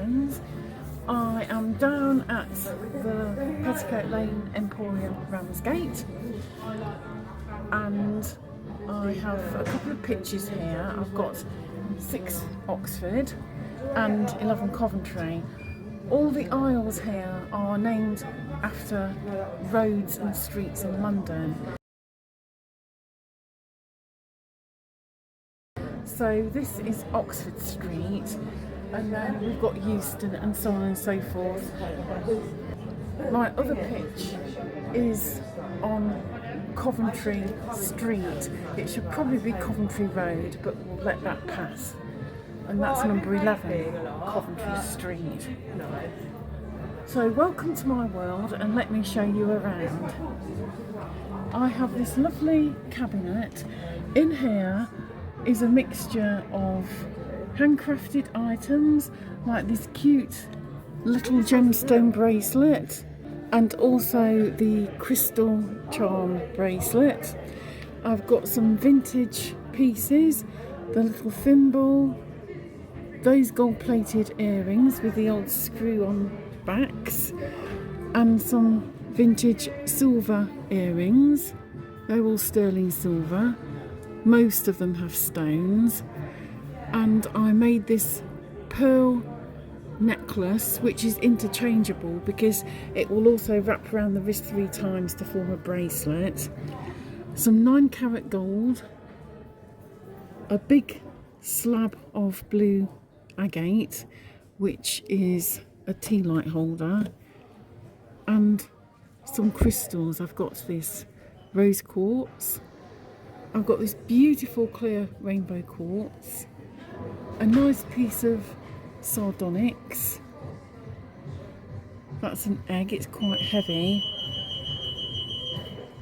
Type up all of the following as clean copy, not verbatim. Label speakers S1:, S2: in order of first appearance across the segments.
S1: Gardens. I am down at the Petticoat Lane Emporium, Ramsgate, and I have a couple of pictures here. I've got 6 Oxford and 11 Coventry. All the aisles here are named after roads and streets in London. So this is Oxford Street, and then we've got Euston and so on and so forth. My other pitch is on Coventry Street. It should probably be Coventry Road, but we'll let that pass. And that's number 11, Coventry Street. So welcome to my world, and let me show you around. I have this lovely cabinet. In here is a mixture of handcrafted items, like this cute little gemstone bracelet, and also the crystal charm bracelet. I've got some vintage pieces, the little thimble, those gold-plated earrings with the old screw-on backs, and some vintage silver earrings. They're all sterling silver. Most of them have stones. And I made this pearl necklace, which is interchangeable because it will also wrap around the wrist 3 times to form a bracelet. Some 9-carat gold, a big slab of blue agate, which is a tea light holder, and some crystals. I've got this rose quartz, I've got this beautiful clear rainbow quartz, a nice piece of sardonyx, that's an egg, it's quite heavy,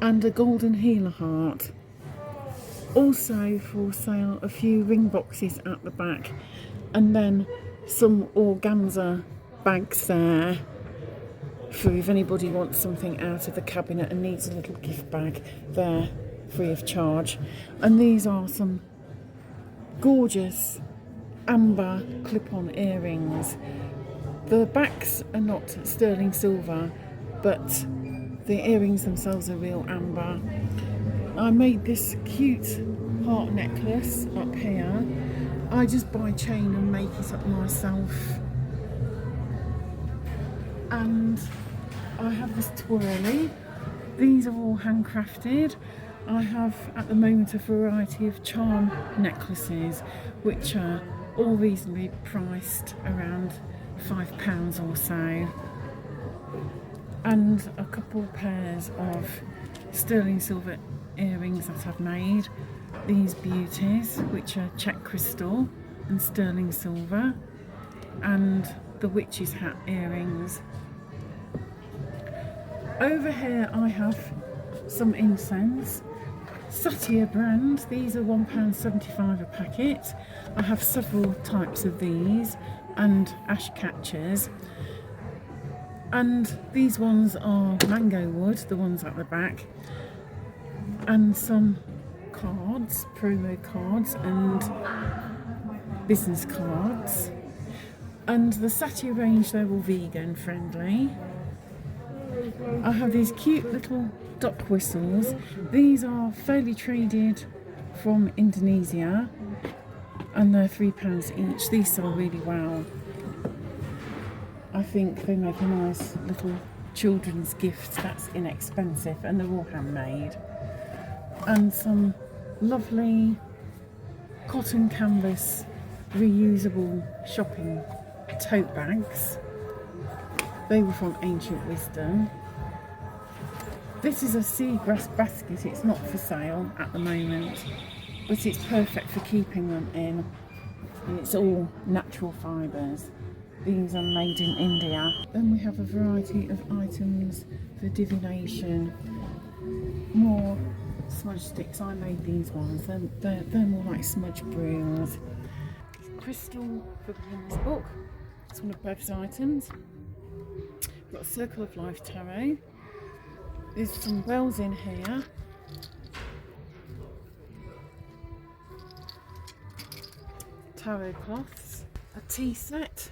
S1: and a golden healer heart. Also for sale a few ring boxes at the back, and then some organza bags there for if anybody wants something out of the cabinet and needs a little gift bag there, free of charge. And these are some gorgeous amber clip-on earrings. The backs are not sterling silver, but the earrings themselves are real amber. I made this cute heart necklace up here. I just buy chain and make it up myself. And I have this twirly. These are all handcrafted. I have at the moment a variety of charm necklaces, which are all reasonably priced, around £5 or so. And a couple pairs of sterling silver earrings that I've made. These beauties, which are check crystal and sterling silver, and the witch's hat earrings. Over here I have some incense, Satya brand. These are £1.75 a packet. I have several types of these, and ash catchers. And these ones are mango wood, the ones at the back, and some cards, promo cards and business cards. And the Satya range, they're all vegan friendly. I have these cute little duck whistles. These are fairly traded from Indonesia, and they're £3 each. These sell really well. I think they make a nice little children's gift that's inexpensive, and they're all handmade. And some lovely cotton canvas reusable shopping tote bags. They were from Ancient Wisdom. This is a seagrass basket. It's not for sale at the moment, but it's perfect for keeping them in. And it's all natural fibres. These are made in India. Then we have a variety of items for divination. More smudge sticks. I made these ones. They're more like smudge brooms. Crystal for this book. It's one of Bev's items. We've got a Circle of Life tarot. There's some wells in here. Tarot cloths. A tea set.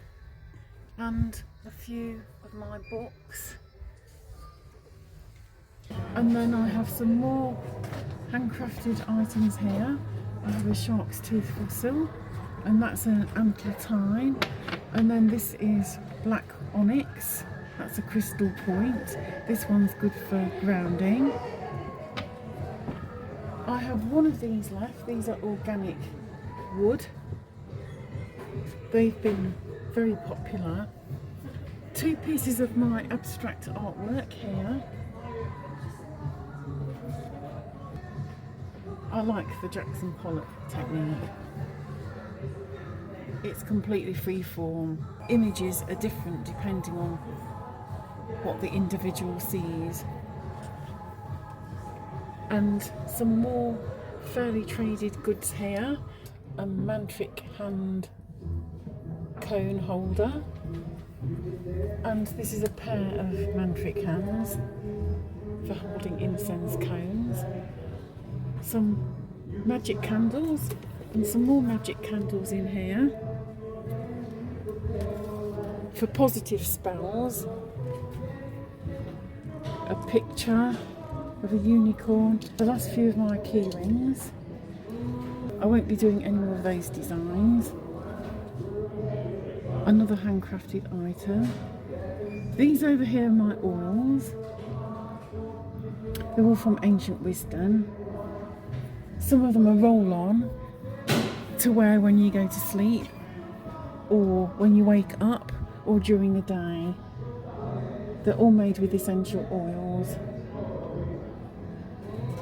S1: and a few of my books. And then I have some more handcrafted items here. I have a shark's tooth fossil, and that's an antlertine. And then this is black onyx, that's a crystal point. This one's good for grounding. I have one of these left. These are organic wood. They've been very popular. Two pieces of my abstract artwork here. I like the Jackson Pollock technique. It's completely freeform. Images are different depending on what the individual sees. And some more fairly traded goods here. A mantric hand cone holder. And this is a pair of mantric hands for holding incense cones. Some magic candles and some more magic candles in here for positive spells. A picture of a unicorn. The last few of my key rings. I won't be doing any more of those designs. Another handcrafted item. These over here are my oils. They're all from Ancient Wisdom. Some of them are roll-on to wear when you go to sleep, or when you wake up, or during the day. They're all made with essential oils.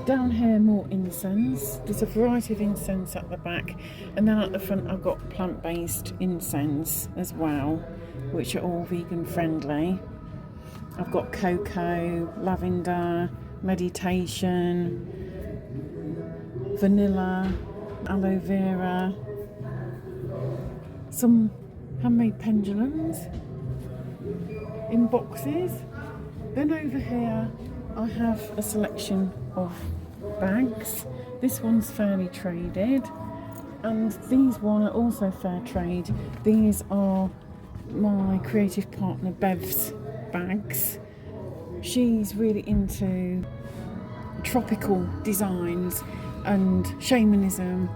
S1: Down here, more incense. There's a variety of incense at the back, and then at the front I've got plant-based incense as well, which are all vegan friendly. I've got cocoa, lavender, meditation, vanilla, aloe vera, some handmade pendulums in boxes. Then over here I have a selection of bags. This one's fairly traded, and these one are also fair trade. These are my creative partner Bev's bags. She's really into tropical designs and shamanism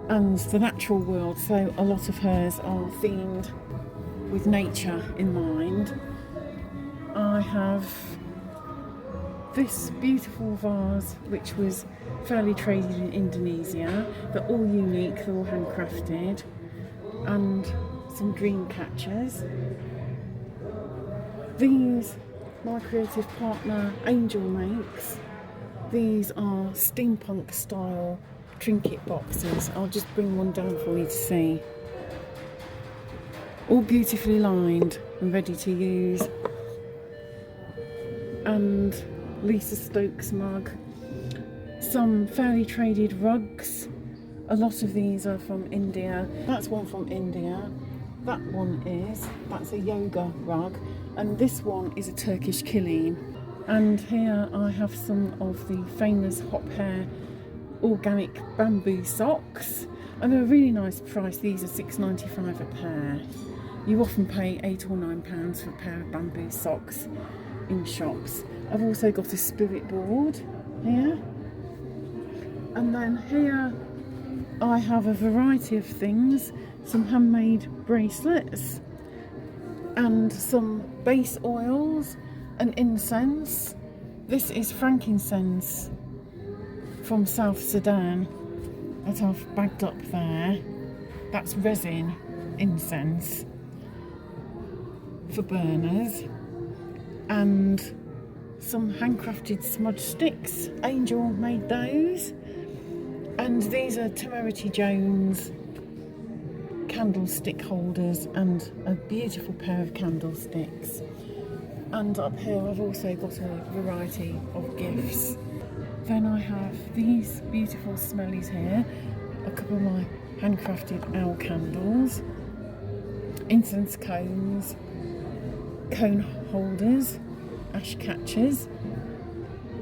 S1: and the natural world, so a lot of hers are themed with nature in mind. I have this beautiful vase which was fairly traded in Indonesia. They're all unique, they're all handcrafted, and some dream catchers. These my creative partner Angel makes. These are steampunk style trinket boxes. I'll just bring one down for you to see. All beautifully lined and ready to use. And Lisa Stokes mug. Some fairly traded rugs. A lot of these are from India. That's one from India. That one that's a yoga rug. And this one is a Turkish kilim. And here I have some of the famous hop hair organic bamboo socks, and they're a really nice price. These are £6.95 a pair. You often pay £8 or £9 for a pair of bamboo socks in shops. I've also got a spirit board here, and then here I have a variety of things, some handmade bracelets and some base oils and incense. This is frankincense from South Sudan that I've bagged up there. That's resin incense for burners, and some handcrafted smudge sticks. Angel made those, and these are Temerity Jones candlestick holders and a beautiful pair of candlesticks. And up here I've also got a variety of gifts. Then I have these beautiful smellies here, a couple of my handcrafted owl candles, incense cones, cone holders, ash catchers.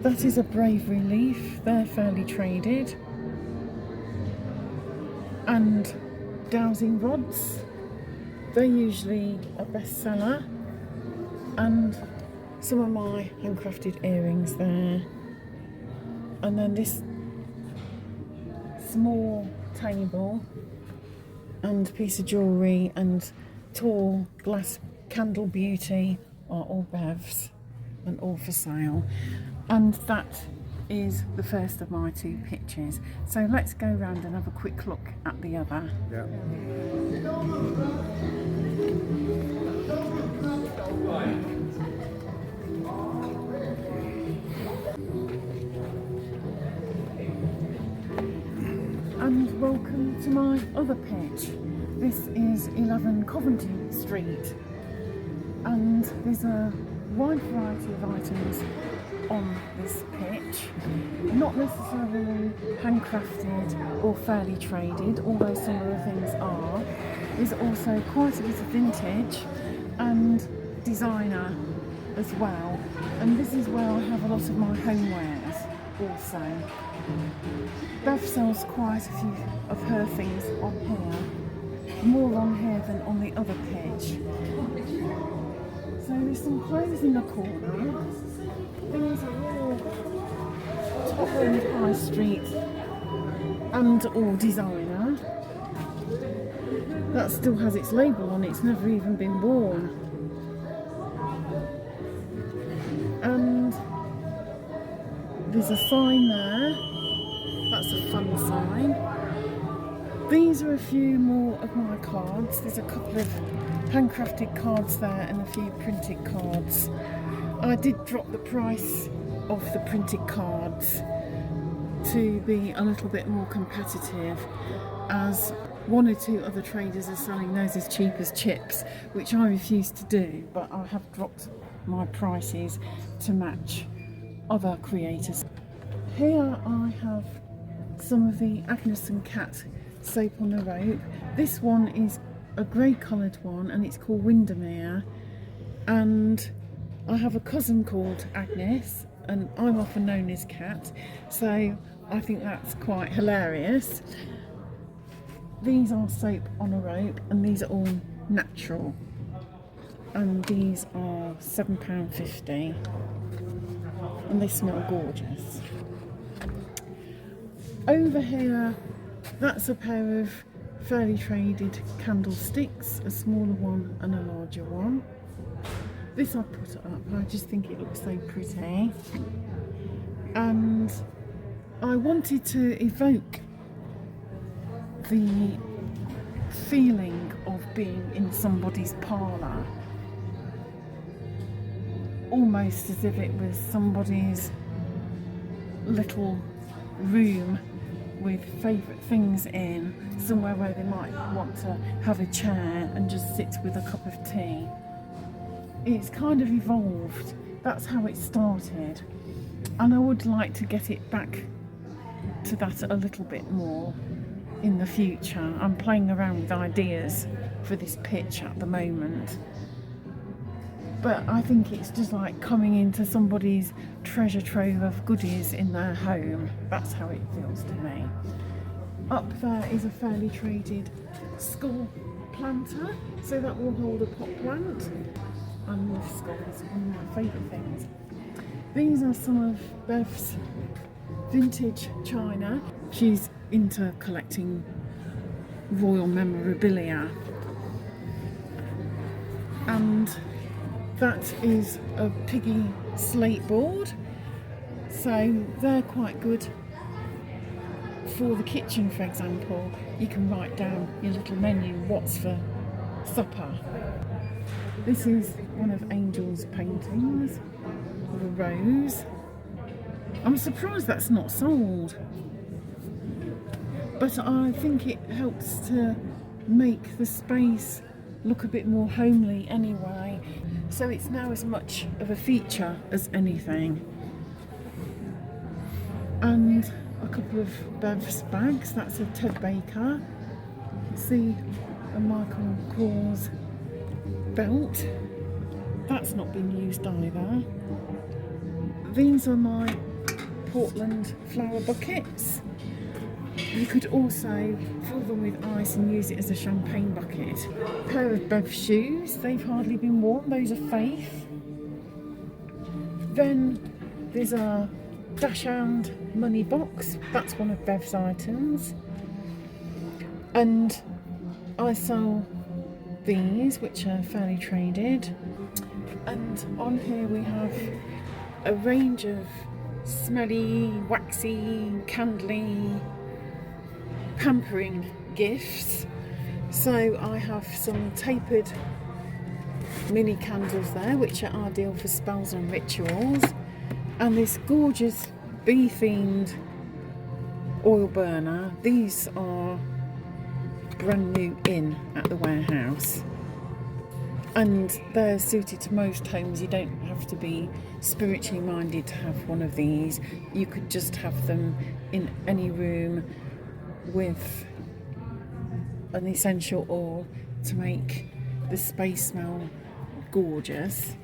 S1: That is a bravery leaf, they're fairly traded. And dowsing rods, They're usually a bestseller, and some of my handcrafted earrings there. And then this small table and piece of jewellery and tall glass candle beauty are all Bev's and all for sale. And that is the first of my 2 pictures. So let's go round and have a quick look at the other.
S2: Yeah.
S1: And welcome to my other pitch. This is 11 Coventry Street, and there's a wide variety of items on this pitch, not necessarily handcrafted or fairly traded, although some of the things are. There's also quite a bit of vintage and designer as well, and this is where I have a lot of my homewares also. Bev sells quite a few of her things on here, more on here than on the other pitch. So there's some clothes in the corner. These are all top end high street and all designer. That still has its label on it, it's never even been worn. And there's a sign there, that's a fun sign. These are a few more of my cards. There's a couple of handcrafted cards there and a few printed cards. I did drop the price of the printed cards to be a little bit more competitive, as 1 or 2 other traders are selling those as cheap as chips, which I refuse to do, but I have dropped my prices to match other creators. Here I have some of the Agnes and Cat soap on a rope. This one is a grey coloured one and it's called Windermere, and I have a cousin called Agnes and I'm often known as Cat, so I think that's quite hilarious. These are soap on a rope and these are all natural, and these are £7.50 and they smell gorgeous. Over here, that's a pair of fairly traded candlesticks, a smaller one and a larger one. This I put up, I just think it looks so pretty. And I wanted to evoke the feeling of being in somebody's parlour, almost as if it was somebody's little room with favourite things in, somewhere where they might want to have a chair and just sit with a cup of tea. It's kind of evolved, that's how it started, and I would like to get it back to that a little bit more in the future. I'm playing around with ideas for this pitch at the moment, but I think it's just like coming into somebody's treasure trove of goodies in their home. That's how it feels to me. Up there is a fairly traded skull planter, so that will hold a pot plant. I love skulls, one of my favourite things. These are some of Bev's vintage china. She's into collecting royal memorabilia, and that is a piggy slate board, so they're quite good for the kitchen. For example, you can write down your little menu, what's for supper. This is one of Angel's paintings of a rose. I'm surprised that's not sold, but I think it helps to make the space look a bit more homely anyway, so it's now as much of a feature as anything. And a couple of Bev's bags, that's a Ted Baker. See a Michael Kors belt, that's not been used either. These are my Portland flower buckets. You could also fill them with ice and use it as a champagne bucket. A pair of Bev shoes, they've hardly been worn, those are Faith. Then there's a Dachshund money box, that's one of Bev's items. And I sell these, which are fairly traded. And on here we have a range of smelly, waxy, candly, pampering gifts. So I have some tapered mini candles there, which are ideal for spells and rituals, and this gorgeous bee themed oil burner. These are brand new in at the warehouse, and they're suited to most homes. You don't have to be spiritually minded to have one of these. You could just have them in any room with an essential oil to make the space smell gorgeous.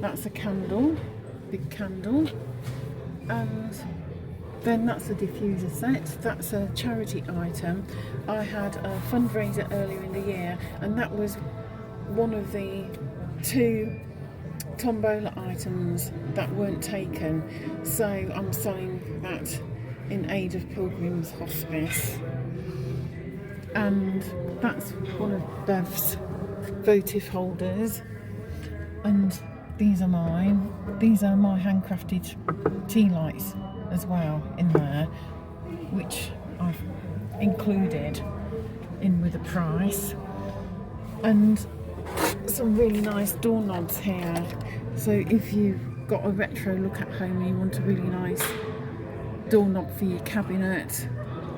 S1: That's a candle, big candle, and then that's a diffuser set. That's a charity item. I had a fundraiser earlier in the year, and that was one of the 2 tombola items that weren't taken, so I'm selling that in aid of Pilgrim's Hospice. And that's one of Bev's votive holders, and these are mine. These are my handcrafted tea lights as well in there, which I've included in with a price, and some really nice doorknobs here. So if you've got a retro look at home and you want a really nice doorknob for your cabinet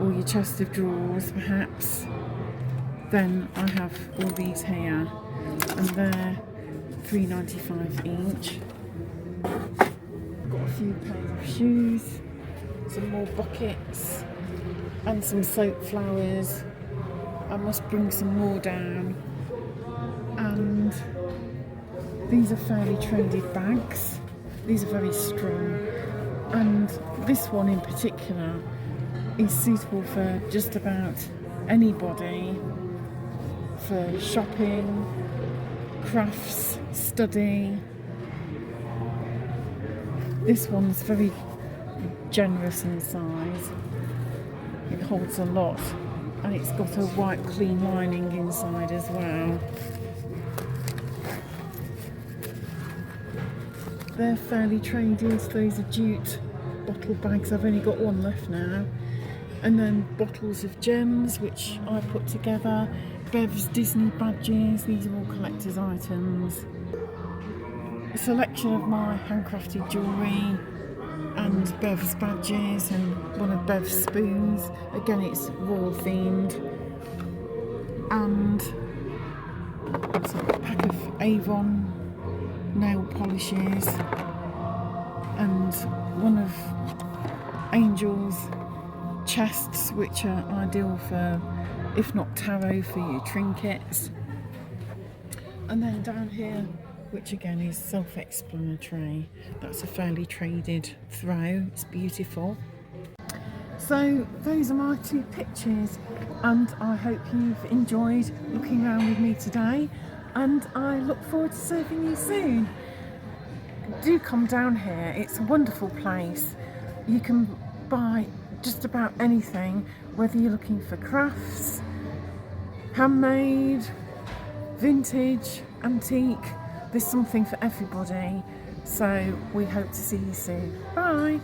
S1: or your chest of drawers perhaps, then I have all these here, and they're $3.95 each. I've got a few pairs of shoes, some more buckets, and some soap flowers. I must bring some more down. And these are fairly traded bags. These are very strong, and this one in particular is suitable for just about anybody, for shopping, crafts, study. This one's very generous in size. It holds a lot, and it's got a white clean lining inside as well. They're fairly traded. Those are jute bottle bags. I've only got one left now. And then bottles of gems, which I put together. Bev's Disney badges. These are all collector's items. A selection of my handcrafted jewellery and Bev's badges, and one of Bev's spoons. Again, it's royal themed. And a pack of Avon nail polishes, and one of Angel's chests, which are ideal for, if not tarot, for your trinkets. And then down here, which again is self-explanatory, that's a fairly traded throw. It's beautiful. So those are my 2 pictures, and I hope you've enjoyed looking around with me today, and I look forward to serving you soon. Do come down here, it's a wonderful place. You can buy just about anything, whether you're looking for crafts, handmade, vintage, antique. There's something for everybody. So we hope to see you soon. Bye.